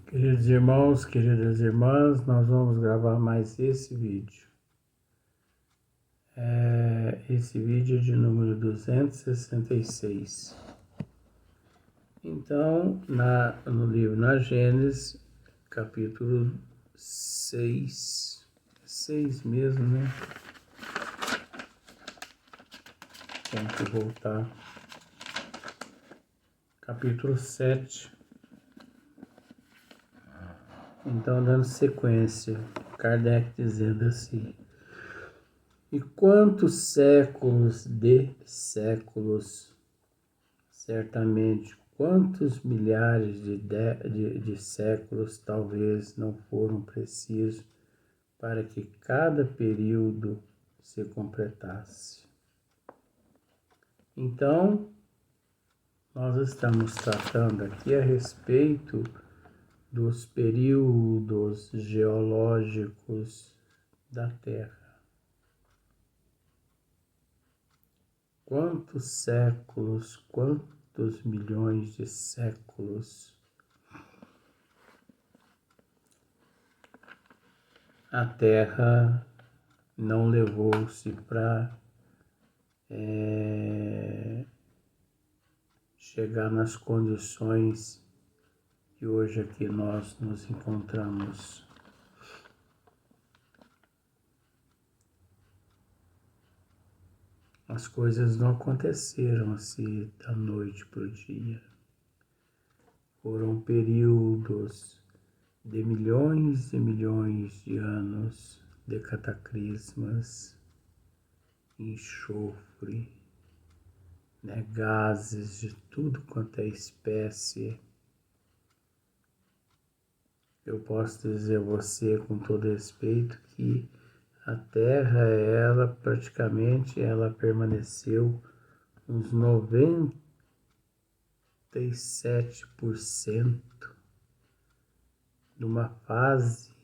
Queridos irmãos, queridas irmãs, nós vamos gravar mais esse vídeo. Esse vídeo é de número 266. Então, no livro na Gênesis, capítulo 6, 6 mesmo, né? Tem que voltar. Capítulo 7. Então, dando sequência, Kardec dizendo assim: e quantos séculos de séculos, certamente, quantos milhares de séculos talvez não foram precisos para que cada período se completasse. Então, nós estamos tratando aqui a respeito dos períodos geológicos da Terra. Quantos séculos, quantos milhões de séculos a Terra não levou-se para chegar nas condições que hoje aqui nós nos encontramos. As coisas não aconteceram assim da noite para o dia. Foram períodos de milhões e milhões de anos de cataclismas, enxofre, gases de tudo quanto é espécie. Eu posso dizer a você com todo respeito que a Terra, ela praticamente, ela permaneceu uns 97% numa fase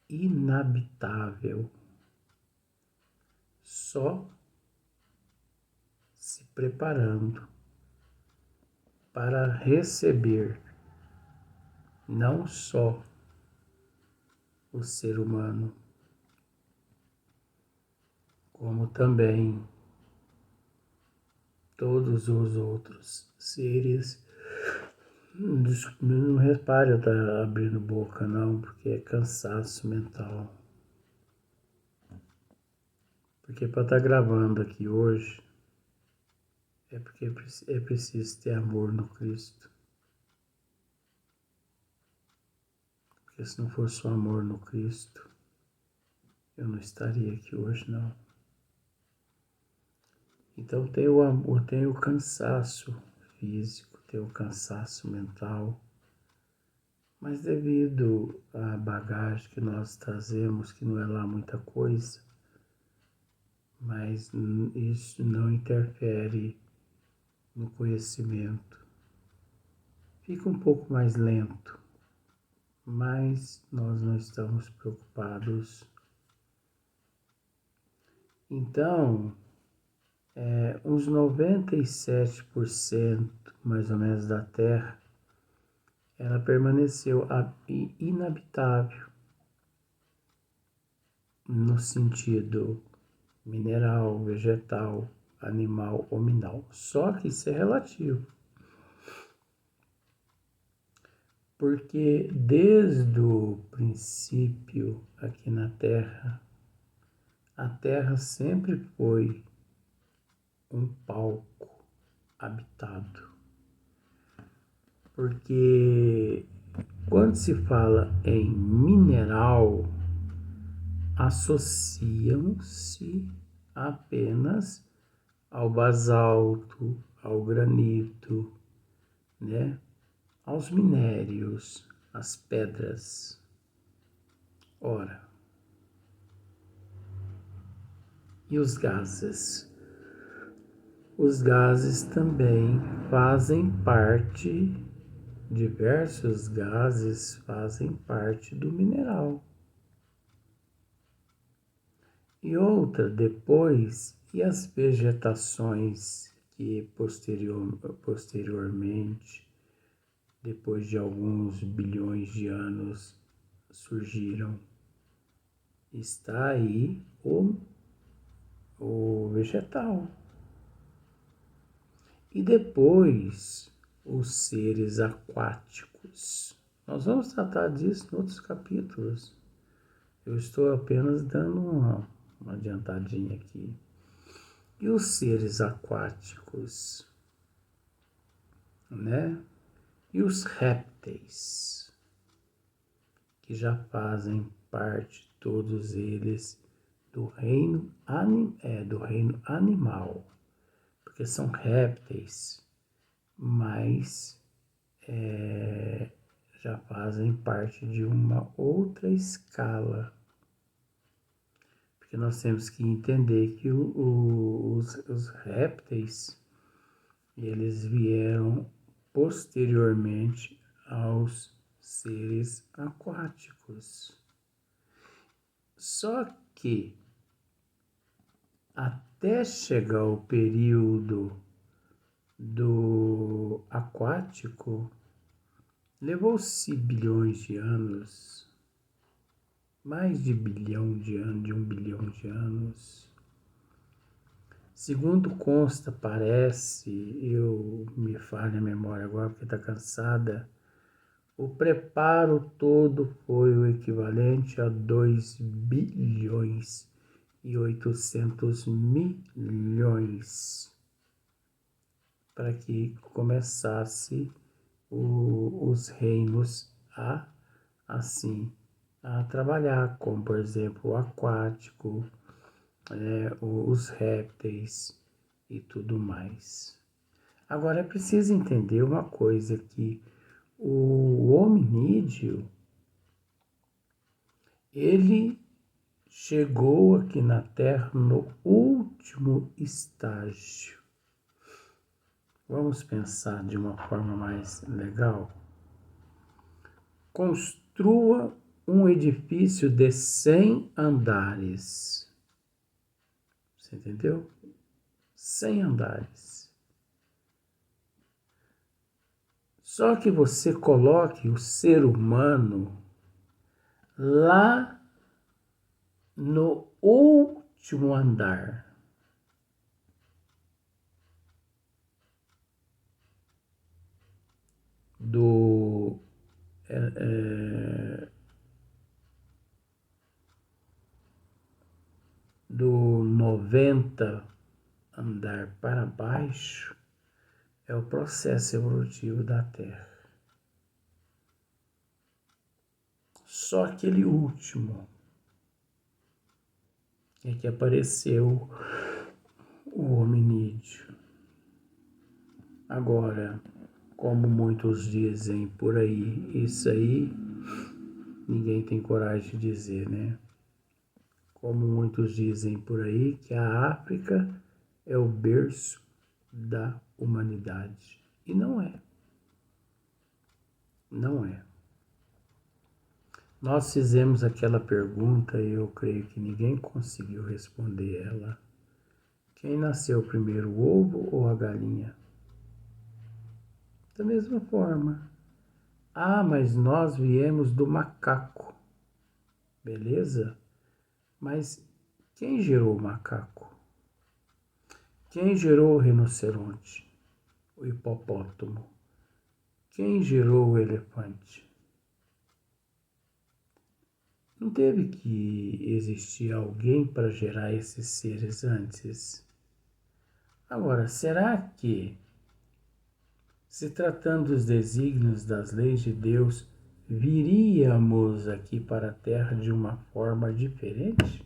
inabitável, só se preparando para receber não só o ser humano, como também todos os outros seres. Não repare eu estar abrindo boca não, porque é cansaço mental. Porque para estar gravando aqui hoje, é porque é preciso ter amor no Cristo. Porque se não fosse o amor no Cristo, eu não estaria aqui hoje não. Então tem o amor, tem o cansaço físico, tem o cansaço mental, mas devido à bagagem que nós trazemos, que não é lá muita coisa, mas isso não interfere no conhecimento. Fica um pouco mais lento, mas nós não estamos preocupados. Então, uns 97% mais ou menos da Terra, ela permaneceu inabitável no sentido mineral, vegetal, animal ou mineral. Só que isso é relativo. Porque desde o princípio aqui na Terra, a Terra sempre foi um palco habitado. Porque quando se fala em mineral, associam-se apenas ao basalto, ao granito, aos minérios, às pedras. Ora, e os gases? Os gases também fazem parte, diversos gases fazem parte do mineral. E outra, depois, e as vegetações que posteriormente depois de alguns bilhões de anos, surgiram. Está aí o vegetal. E depois, os seres aquáticos. Nós vamos tratar disso em outros capítulos. Eu estou apenas dando uma adiantadinha aqui. E os seres aquáticos, né? E os répteis, que já fazem parte, todos eles, do reino animal, porque são répteis, mas já fazem parte de uma outra escala. Porque nós temos que entender que os répteis, eles vieram posteriormente aos seres aquáticos. Só que até chegar o período do aquático, levou-se bilhões de anos, mais de bilhão de anos, de 1 bilhão de anos. Segundo consta, parece, eu me falho a memória agora porque está cansada, o preparo todo foi o equivalente a 2 bilhões e 800 milhões para que começasse os reinos a trabalhar, como por exemplo o aquático, os répteis e tudo mais. Agora é preciso entender uma coisa, que o hominídeo, ele chegou aqui na Terra no último estágio. Vamos pensar de uma forma mais legal? Construa um edifício de 100 andares. Você entendeu? 100 andares. Só que você coloque o ser humano lá no último andar. Do 90 andar para baixo, é o processo evolutivo da Terra. Só aquele último é que apareceu o hominídeo. Agora, como muitos dizem por aí, isso aí ninguém tem coragem de dizer, né? Como muitos dizem por aí, que a África é o berço da humanidade. E não é. Não é. Nós fizemos aquela pergunta e eu creio que ninguém conseguiu responder ela. Quem nasceu primeiro, o ovo ou a galinha? Da mesma forma. Ah, mas nós viemos do macaco. Beleza? Mas quem gerou o macaco? Quem gerou o rinoceronte? O hipopótamo? Quem gerou o elefante? Não teve que existir alguém para gerar esses seres antes? Agora, será que, se tratando dos desígnios das leis de Deus, viríamos aqui para a Terra de uma forma diferente?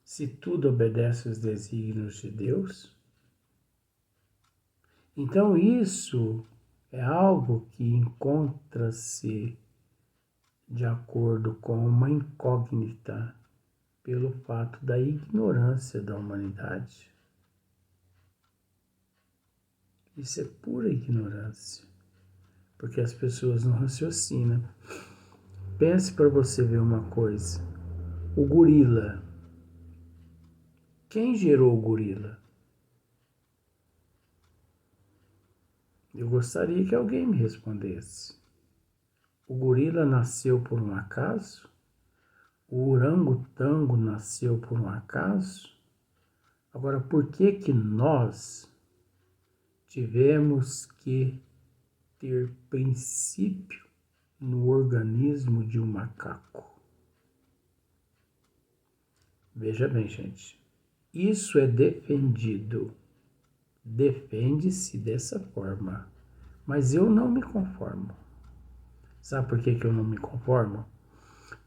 Se tudo obedece aos desígnios de Deus? Então isso é algo que encontra-se de acordo com uma incógnita pelo fato da ignorância da humanidade. Isso é pura ignorância, porque as pessoas não raciocinam. Pense para você ver uma coisa. O gorila. Quem gerou o gorila? Eu gostaria que alguém me respondesse. O gorila nasceu por um acaso? O orangotango nasceu por um acaso? Agora, por que que nós tivemos que ter princípio no organismo de um macaco? Veja bem, gente, isso é defendido, defende-se dessa forma, mas eu não me conformo. Sabe por que que eu não me conformo?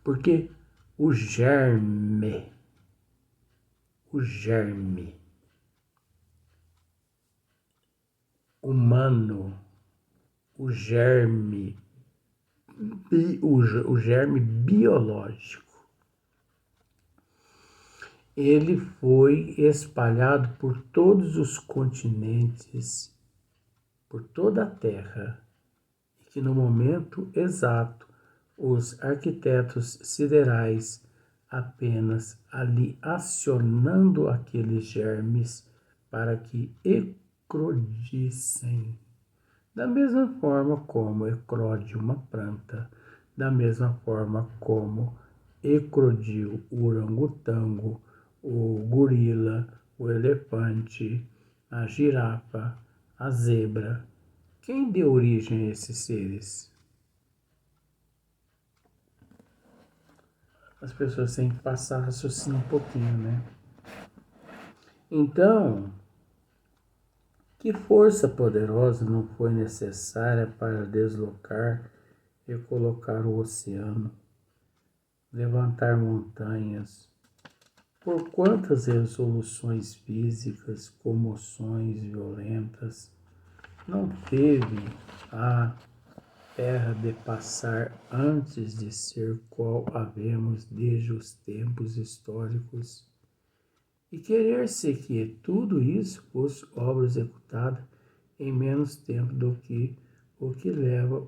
Porque o germe humano, o germe biológico, ele foi espalhado por todos os continentes, por toda a Terra, e que no momento exato os arquitetos siderais apenas ali acionando aqueles germes para que eclodissem. Da mesma forma como eclode uma planta, da mesma forma como eclodiu o orangotango, o gorila, o elefante, a girafa, a zebra. Quem deu origem a esses seres? As pessoas têm que passar a raciocinar um pouquinho, né? Então, que força poderosa não foi necessária para deslocar e colocar o oceano, levantar montanhas? Por quantas resoluções físicas, comoções violentas não teve a terra de passar antes de ser qual havemos desde os tempos históricos? E querer-se que tudo isso fosse obra executada em menos tempo do que o que leva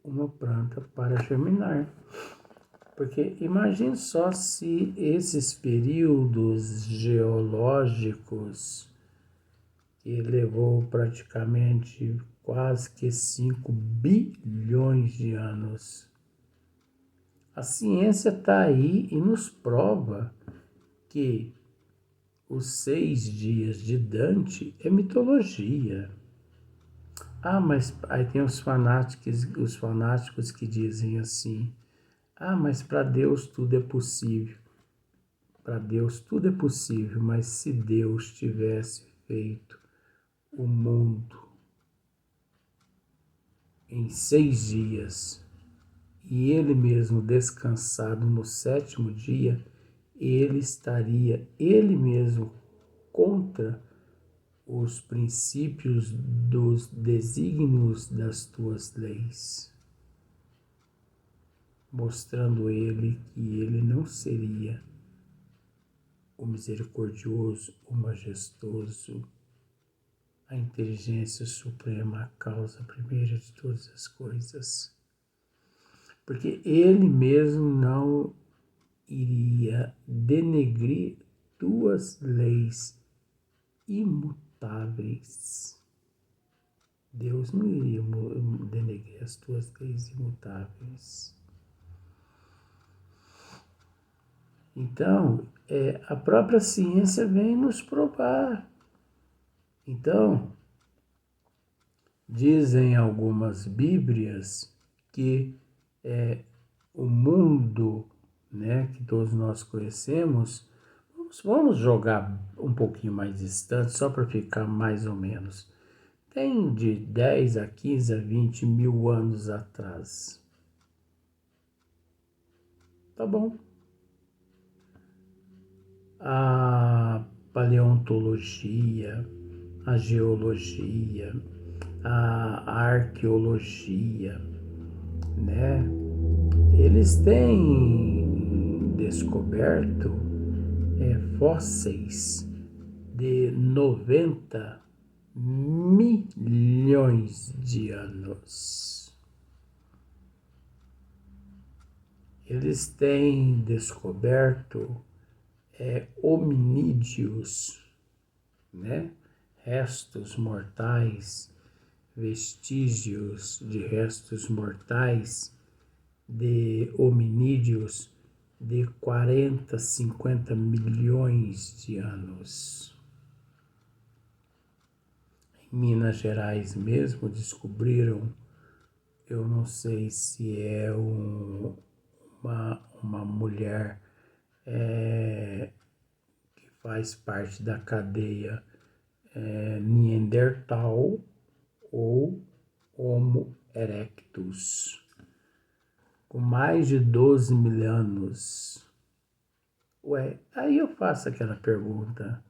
uma planta para germinar. Porque imagine só se esses períodos geológicos, que levou praticamente quase que 5 bilhões de anos. A ciência está aí e nos prova que os 6 dias de Dante é mitologia. Ah, mas aí tem os fanáticos que dizem assim: ah, mas para Deus tudo é possível. Para Deus tudo é possível, mas se Deus tivesse feito o mundo em 6 dias e ele mesmo descansado no 7º dia, ele estaria ele mesmo contra os princípios dos desígnios das tuas leis, mostrando ele que ele não seria o misericordioso, o majestoso, a inteligência suprema, a causa primeira de todas as coisas. Porque ele mesmo não iria denegrir tuas leis imutáveis. Deus não iria denegrir as tuas leis imutáveis. Então, a própria ciência vem nos provar. Então, dizem algumas bíblias que o mundo, né, que todos nós conhecemos, vamos jogar um pouquinho mais distante, só para ficar mais ou menos. Tem de 10 a 15 a 20 mil anos atrás. Tá bom. A paleontologia, a geologia, a arqueologia, né? Eles têm descoberto fósseis de 90 milhões de anos. Eles têm descoberto hominídeos, né? Restos mortais vestígios de restos mortais de hominídeos de 40, 50 milhões de anos. Em Minas Gerais mesmo descobriram, eu não sei se é uma mulher que faz parte da cadeia Neandertal ou Homo erectus, com mais de 12 mil anos. Ué, aí eu faço aquela pergunta.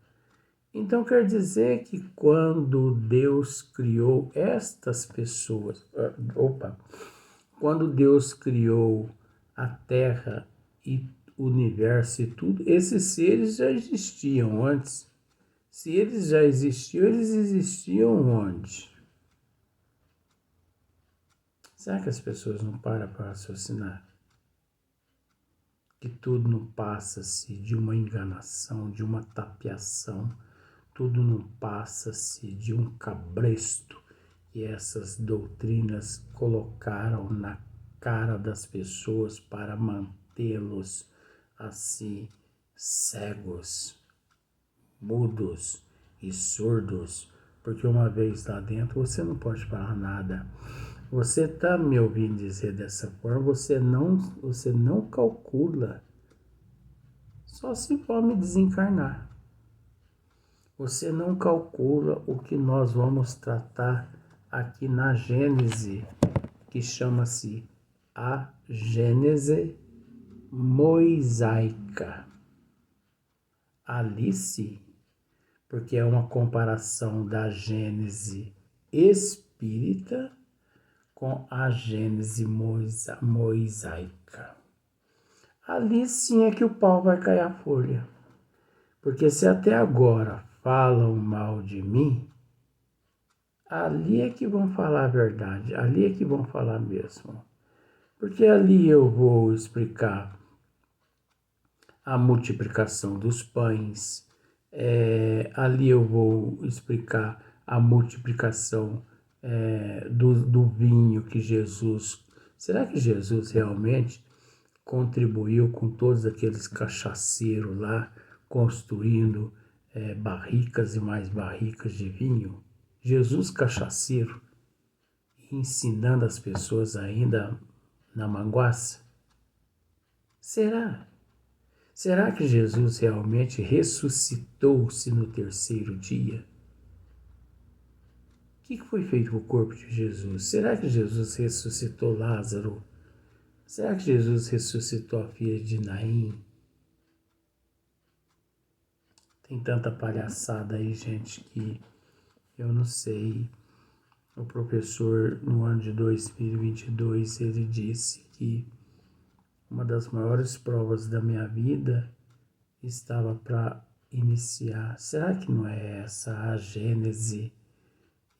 Então quer dizer que quando Deus criou estas pessoas, quando Deus criou a Terra e o universo e tudo, esses seres já existiam antes. Se eles já existiam, eles existiam onde? Será que as pessoas não param para raciocinar? Que tudo não passa-se de uma enganação, de uma tapiação, tudo não passa-se de um cabresto que essas doutrinas colocaram na cara das pessoas para mantê-los assim cegos, mudos e surdos, porque uma vez lá dentro você não pode falar nada. Você está me ouvindo dizer dessa forma, você não calcula, só se for me desencarnar. Você não calcula o que nós vamos tratar aqui na Gênese, que chama-se a Gênese mosaica. Ali sim, porque é uma comparação da Gênese espírita com a Gênese mosaica. Ali sim é que o pau vai cair a folha. Porque se até agora falam mal de mim, ali é que vão falar a verdade, ali é que vão falar mesmo. Porque ali eu vou explicar a multiplicação dos pães, ali eu vou explicar a multiplicação do vinho que Jesus... Será que Jesus realmente contribuiu com todos aqueles cachaceiros lá, construindo barricas e mais barricas de vinho? Jesus cachaceiro, ensinando as pessoas ainda na manguaça? Será? Será que Jesus realmente ressuscitou-se no terceiro dia? O que foi feito com o corpo de Jesus? Será que Jesus ressuscitou Lázaro? Será que Jesus ressuscitou a filha de Naim? Tem tanta palhaçada aí, gente, que eu não sei. O professor, no ano de 2022, ele disse que uma das maiores provas da minha vida estava para iniciar. Será que não é essa a Gênese?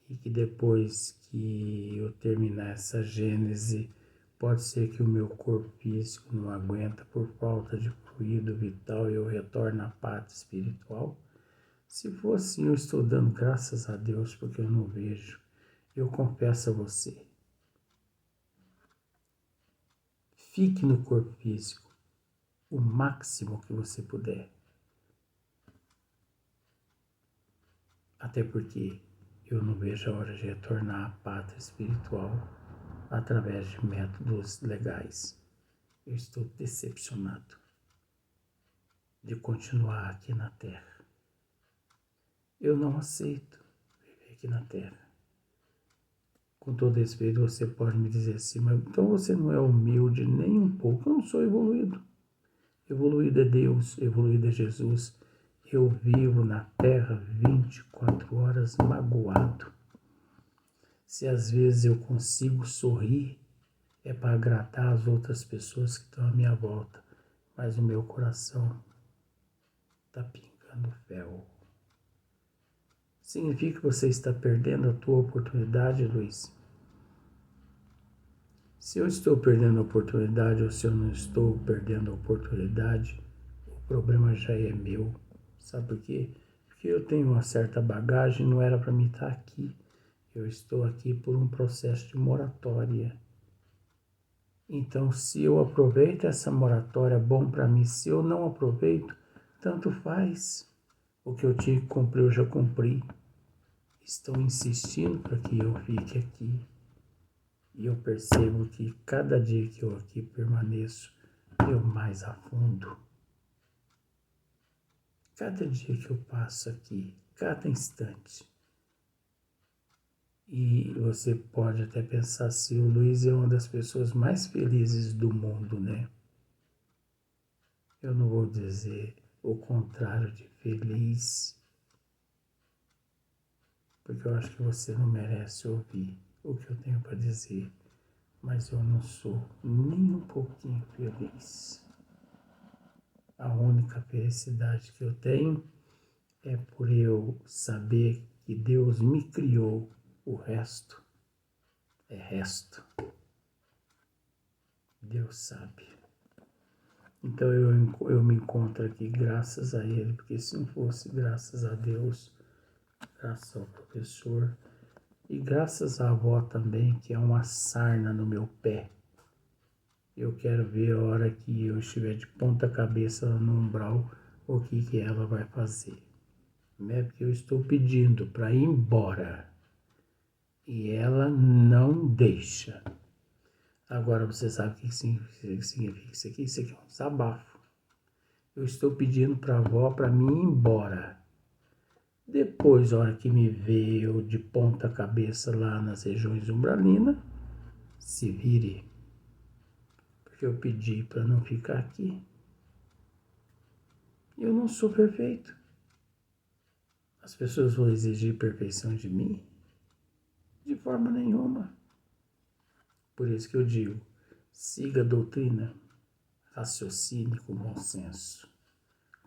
E que depois que eu terminar essa Gênese, pode ser que o meu corpo físico não aguenta por falta de fluido vital e eu retorno à pátria espiritual? Se for assim, eu estou dando graças a Deus porque eu não vejo. Eu confesso a você, fique no corpo físico o máximo que você puder. Até porque eu não vejo a hora de retornar à pátria espiritual através de métodos legais. Eu estou decepcionado de continuar aqui na Terra. Eu não aceito viver aqui na Terra. Com todo respeito, você pode me dizer assim, mas então você não é humilde nem um pouco. Eu não sou evoluído. Evoluído é Deus, evoluído é Jesus. Eu vivo na Terra 24 horas magoado. Se às vezes eu consigo sorrir, é para agradar as outras pessoas que estão à minha volta. Mas o meu coração está pingando fel. Significa que você está perdendo a tua oportunidade, Luiz? Se eu estou perdendo a oportunidade ou se eu não estou perdendo a oportunidade, o problema já é meu. Sabe por quê? Porque eu tenho uma certa bagagem, não era para mim estar aqui. Eu estou aqui por um processo de moratória. Então, se eu aproveito essa moratória, é bom para mim. Se eu não aproveito, tanto faz. O que eu tinha que cumprir, eu já cumpri. Estão insistindo para que eu fique aqui. E eu percebo que cada dia que eu aqui permaneço, eu mais afundo. Cada dia que eu passo aqui, cada instante. E você pode até pensar se o Luiz é uma das pessoas mais felizes do mundo, né? Eu não vou dizer o contrário de feliz, porque eu acho que você não merece ouvir o que eu tenho para dizer, mas eu não sou nem um pouquinho feliz. A única felicidade que eu tenho é por eu saber que Deus me criou. O resto é resto. Deus sabe. Então eu me encontro aqui graças a Ele, porque se não fosse graças a Deus, graças ao professor e graças à avó também, que é uma sarna no meu pé. Eu quero ver a hora que eu estiver de ponta cabeça no umbral, o que ela vai fazer. Né? Porque eu estou pedindo para ir embora e ela não deixa. Agora você sabe o que significa isso aqui? Isso aqui é um desabafo. Eu estou pedindo para a avó para mim ir embora. Depois, a hora que me vê eu de ponta cabeça lá nas regiões umbralinas, se vire. Porque eu pedi para não ficar aqui. Eu não sou perfeito. As pessoas vão exigir perfeição de mim? De forma nenhuma. Por isso que eu digo, siga a doutrina, raciocine com bom senso,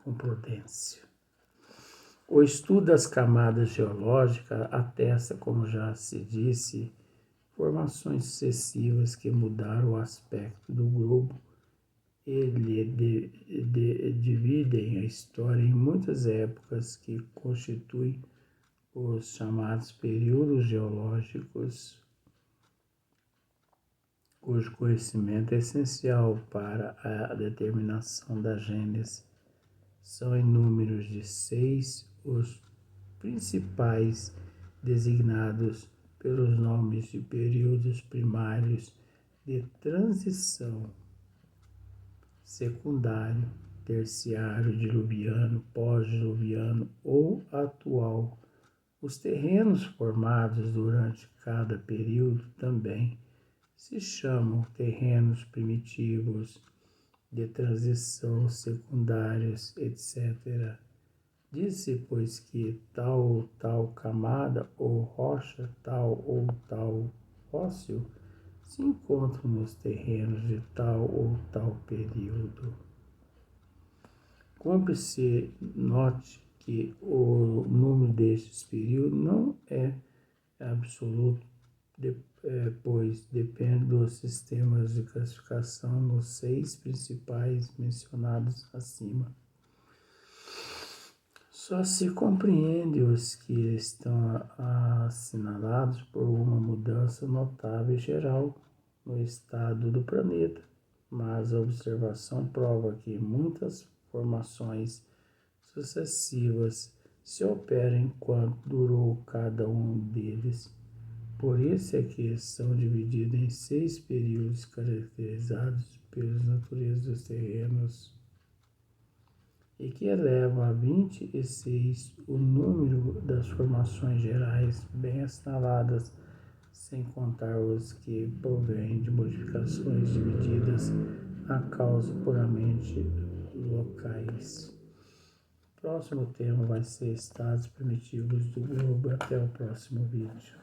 com prudência. O estudo das camadas geológicas atesta, como já se disse, formações sucessivas que mudaram o aspecto do globo. Dividem a história em muitas épocas que constituem os chamados períodos geológicos, cujo conhecimento é essencial para a determinação da gênese. São em números de 6 os principais, designados pelos nomes de períodos primários de transição, secundário, terciário, diluviano, pós-diluviano ou atual. Os terrenos formados durante cada período também se chamam terrenos primitivos, de transição, secundários, etc. Diz-se, pois, que tal ou tal camada ou rocha, tal ou tal fóssil, se encontram nos terrenos de tal ou tal período. Cumpre-se note que o número destes períodos não é absoluto, pois depende dos sistemas de classificação nos 6 principais mencionados acima. Só se compreende os que estão assinalados por uma mudança notável e geral no estado do planeta, mas a observação prova que muitas formações sucessivas se operam enquanto durou cada um deles. Por isso é que são divididos em 6 períodos caracterizados pelas naturezas dos terrenos e que elevam a 26 o número das formações gerais bem assinaladas, sem contar os que provêm de modificações divididas a causa puramente locais. O próximo tema vai ser estados primitivos do globo. Até o próximo vídeo.